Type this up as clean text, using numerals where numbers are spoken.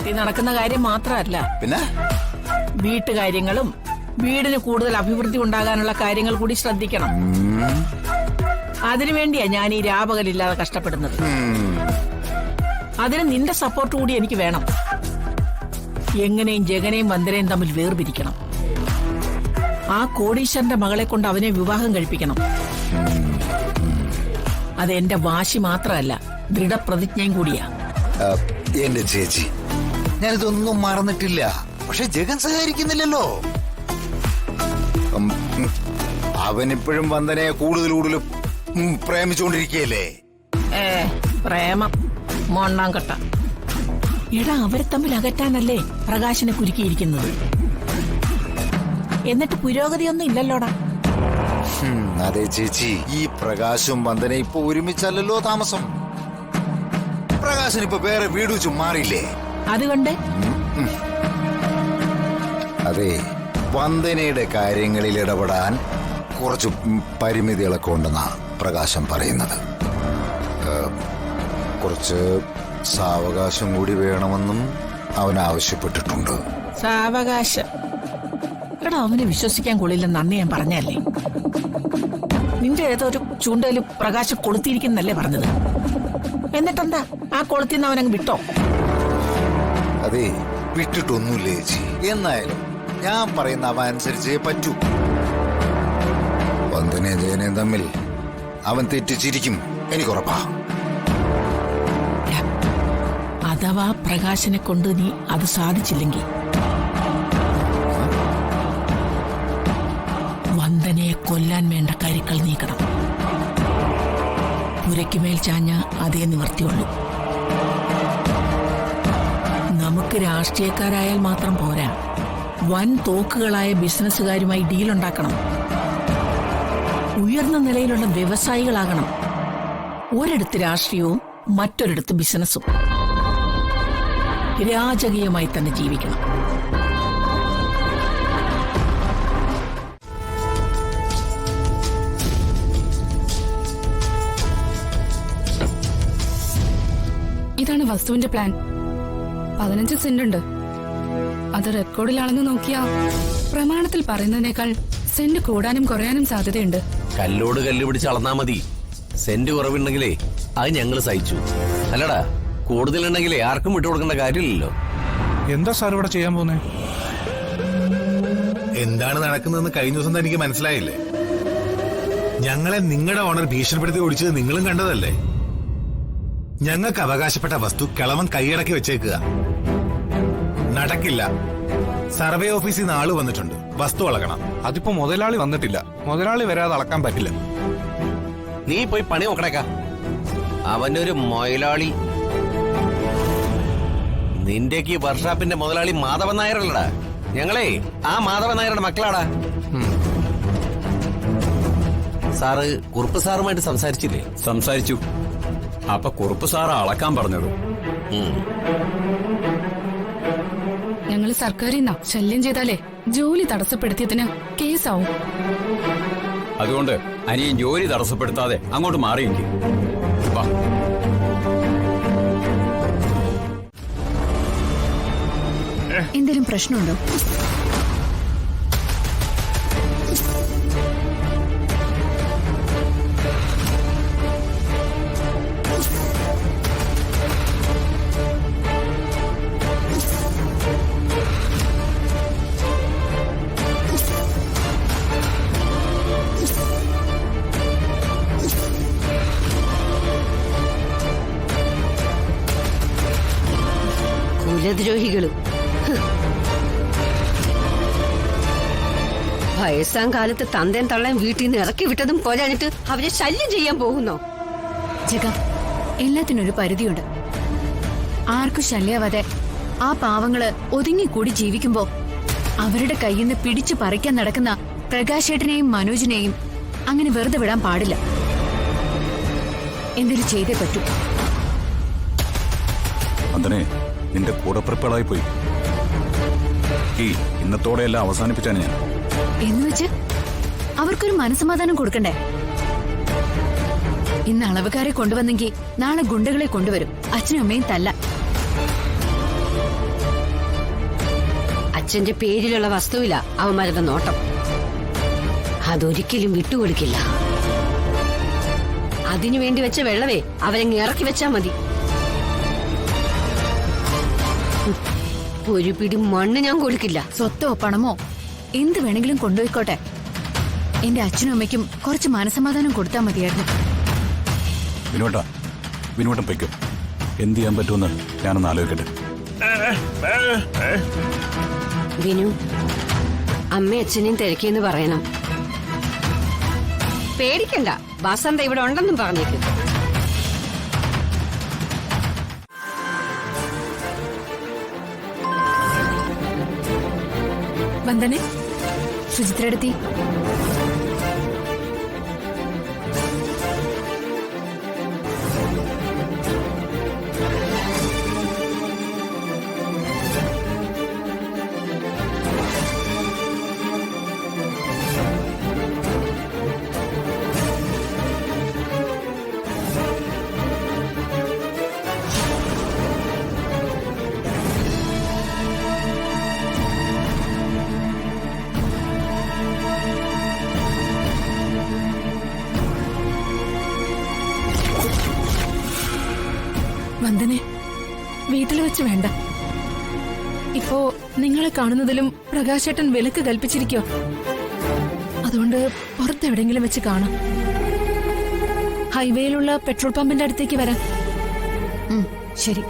നാട്ടിൽ നടക്കുന്ന കാര്യം മാത്രമല്ല, പിന്നെ വീട്ടുകാര്യങ്ങളും വീടിന് കൂടുതൽ അഭിവൃദ്ധി ഉണ്ടാകാനുള്ള കാര്യങ്ങൾ കൂടി ശ്രദ്ധിക്കണം. അതിനുവേണ്ടിയാ ഞാൻ ഈ രാപകലില്ലാതെ കഷ്ടപ്പെടുന്നത്. അതിന് നിന്റെ സപ്പോർട്ട് കൂടി എനിക്ക് വേണം. എങ്ങനെയും ജഗനെയും വന്ദനയും തമ്മിൽ വേർപിരിക്കണം. ആ കോടീശ്വരന്റെ മകളെ കൊണ്ട് അവനെ വിവാഹം കഴിപ്പിക്കണം. അത് എന്റെ വാശി മാത്രമല്ല, ദൃഢപ്രതിജ്ഞയും കൂടിയാ. എന്റെ ചേച്ചി, ഞാനിതൊന്നും മറന്നിട്ടില്ല. പക്ഷെ ജഗൻ സഹകരിക്കുന്നില്ലല്ലോ. അവനിപ്പോഴും വന്ദനയെ കൂടുതൽ പ്രേമിച്ചുകൊണ്ടിരിക്കുകയല്ലേ? പ്രേമം മൊണ്ണാങ്കട്ട. എടാ, അവരെ തമ്മിൽ അകറ്റാനല്ലേ പ്രകാശിനെ കുരുക്കിയിരിക്കുന്നത്. എന്നിട്ട് പുരോഗതിയൊന്നും ഇല്ലല്ലോടാ. അതെ ചേച്ചി, ഈ പ്രകാശും വന്ദന ഇപ്പൊ ഒരുമിച്ചല്ലല്ലോ താമസം. പ്രകാശിനിപ്പോ വേറെ വീട് വെച്ച് മാറിയില്ലേ? അതുകൊണ്ട് അതെ, വന്ദനയുടെ കാര്യങ്ങളിൽ ഇടപെടാൻ കുറച്ച് പരിമിതികളൊക്കെ ഉണ്ടെന്നാ പ്രകാശം പറയുന്നത്. കുറച്ച് സാവകാശം കൂടി വേണമെന്നും അവൻ ആവശ്യപ്പെട്ടിട്ടുണ്ട്. സാവകാശം? എടാ, അവനെ വിശ്വസിക്കാൻ കൊള്ളില്ലെന്ന് അന്ന് ഞാൻ പറഞ്ഞല്ലേ. നിന്റെ ഏതൊരു ചൂണ്ടയില് പ്രകാശം കൊളുത്തിയിരിക്കുന്നല്ലേ പറഞ്ഞത്. എന്നിട്ടെന്താ, ആ കൊളുത്തിന്ന് അവനങ്ങ് വിട്ടോ? അതെ, വിട്ടിട്ടൊന്നുമില്ല ചേച്ചി. എന്നായാലും ഞാൻ പറയുന്ന അവൻ അനുസരിച്ചേ പറ്റൂ. വന്ദനയും ജയനയും തമ്മിൽ അവൻ തെറ്റിച്ചിരിക്കും, എനിക്കുറപ്പാ. അഥവാ പ്രകാശനെ കൊണ്ട് നീ അത് സാധിച്ചില്ലെങ്കിൽ വന്ദനയെ കൊല്ലാൻ വേണ്ട കരുക്കൾ നീക്കണം. പുരയ്ക്കുമേൽ ചാഞ്ഞ അതേ നിവർത്തിയുള്ളൂ. നമുക്ക് രാഷ്ട്രീയക്കാരായാൽ മാത്രം പോരാ, വൻ തോക്കുകളായ ബിസിനസ്സുകാരുമായി ഡീലുണ്ടാക്കണം. ഉയർന്ന നിലയിലുള്ള വ്യവസായികളാകണം. ഒരിടത്ത് രാഷ്ട്രീയവും മറ്റൊരിടത്ത് ബിസിനസ്സും. രാജകീയമായി തന്നെ ജീവിക്കണം. ഇതാണ് വസ്തുവിന്റെ പ്ലാൻ. 15 സെന്റ് ഉണ്ട്. അത് റെക്കോർഡിലാണെന്ന് നോക്കിയാ പ്രമാണത്തിൽ പറയുന്നതിനേക്കാൾ സെന്റ് കൂടാനും കുറയാനും സാധ്യതയുണ്ട്. കല്ലോട് കല്ല് പിടിച്ച് അളന്നാ മതി. സെന്റ് കുറവുണ്ടെങ്കിലേ അത് ഞങ്ങൾ സഹിച്ചു. അല്ലടാ, കൂടുതലുണ്ടെങ്കിലേ ആർക്കും വിട്ടുകൊടുക്കേണ്ട കാര്യമില്ലല്ലോ. എന്താ സാർ ഇവിടെ ചെയ്യാൻ പോന്നെ? എന്താണ് നടക്കുന്നതെന്ന് കഴിഞ്ഞ ദിവസം എനിക്ക് മനസ്സിലായില്ലേ? ഞങ്ങളെ നിങ്ങളുടെ ഓണർ ഭീഷണിപ്പെടുത്തി ഓടിച്ചത് നിങ്ങളും കണ്ടതല്ലേ? ഞങ്ങൾക്ക് അവകാശപ്പെട്ട വസ്തു കിളവൻ കൈയടക്കി വെച്ചേക്കുക. നടക്കില്ല. സർവേ ഓഫീസിൽ നിന്ന് ആള് വന്നിട്ടുണ്ട്. വസ്തു അളക്കണം. അതിപ്പോ മുതലാളി വന്നിട്ടില്ല. മുതലാളി വരാതെ അളക്കാൻ പറ്റില്ല. നീ പോയി പണി നോക്കണേക്കാ. അവന്റെ ഒരു മൊയലാളി. നിന്റെക്ക് ഈ വർഷാപ്പിന്റെ മുതലാളി മാധവൻ നായരല്ലടാ. ഞങ്ങളെ ആ മാധവൻ നായരുടെ മക്കളാടാ. സാറ് കുറുപ്പ് സാറുമായിട്ട് സംസാരിച്ചില്ലേ? സംസാരിച്ചു. അപ്പൊ കുറുപ്പ് സാറ് അളക്കാൻ പറഞ്ഞത്. ഞങ്ങള് സർക്കാരിൽ നിന്നാ ശല്യം ചെയ്താലേ ജോലി തടസ്സപ്പെടുത്തിയതിന് കേസാവും. അതുകൊണ്ട് അനിയൻ ജോലി തടസ്സപ്പെടുത്താതെ അങ്ങോട്ട് മാറിയെങ്കിൽ എന്തെങ്കിലും പ്രശ്നമുണ്ടോ? കുലദ്രോഹികളും വയസ്സാം കാലത്ത് തന്തേം തള്ളയും വീട്ടിൽ നിന്ന് ഇറക്കി വിട്ടതും പോരാഞ്ഞിട്ട് അവരെ ശല്യം ചെയ്യാൻ പോകുന്നോ? ജഗ, എല്ലാത്തിനൊരു പരിധിയുണ്ട്. ആർക്കും ശല്യാവാതെ ആ പാവങ്ങള് ഒതുങ്ങിക്കൂടി ജീവിക്കുമ്പോ അവരുടെ കയ്യിൽ നിന്ന് പിടിച്ചു പറിക്കാൻ നടക്കുന്ന പ്രകാശേട്ടനെയും മനോജിനെയും അങ്ങനെ വെറുതെ വിടാൻ പാടില്ല. എന്തെങ്കിലും ചെയ്തേ പറ്റൂ. വന്ദനേ, നിന്റെ കൂടപ്പിറപ്പുകളായി പോയി. ഇന്നത്തോടെയെല്ലാം അവസാനിപ്പിച്ചാണ് ഞാൻ. എന്നുവെച്ച് അവർക്കൊരു മനസ്സമാധാനം കൊടുക്കണ്ടേ? ഇന്ന് അളവുകാരെ കൊണ്ടുവന്നെങ്കിൽ നാളെ ഗുണ്ടകളെ കൊണ്ടുവരും. അച്ഛനും അമ്മയും തല്ല. അച്ഛന്റെ പേരിലുള്ള വസ്തുവില അവന്മാരുടെ നോട്ടം. അതൊരിക്കലും വിട്ടുകൊടുക്കില്ല. അതിനു വേണ്ടി വെച്ച വെള്ളവേ അവരങ്ങ് ഇറക്കി വെച്ചാ മതി. ഒരു പിടി മണ്ണ് ഞാൻ കൊടുക്കില്ല. സ്വത്തോ പണമോ എന്ത് വേണമെങ്കിലും കൊണ്ടുപോയിക്കോട്ടെ. എന്റെ അച്ഛനും അമ്മയ്ക്കും കുറച്ച് മനസമാധാനം കൊടുത്താൽ മതിയായിരുന്നു. വിനുവേട്ടൻ പൊയ്ക്കോ. എന്ത് ചെയ്യാൻ പറ്റുമെന്ന് ഞാനൊന്ന് ആലോചിക്കട്ടെ. വിനു, അമ്മയും അച്ഛനെയും തിരക്കിയെന്ന് പറയണം. പേടിക്കണ്ട, വസന്ത ഇവിടെ ഉണ്ടെന്നും പറഞ്ഞേക്കും. വന്ദനെ, സുചിത്രടുത്തി. വന്ദനെ, വീട്ടിൽ വെച്ച് വേണ്ട. ഇപ്പോ നിങ്ങളെ കാണുന്നതിലും പ്രകാശേട്ടൻ വിലക്ക് കൽപ്പിച്ചിരിക്കോ. അതുകൊണ്ട് പുറത്തെവിടെങ്കിലും വെച്ച് കാണാം. ഹൈവേയിലുള്ള പെട്രോൾ പമ്പിന്റെ അടുത്തേക്ക് വരാം. ശരി.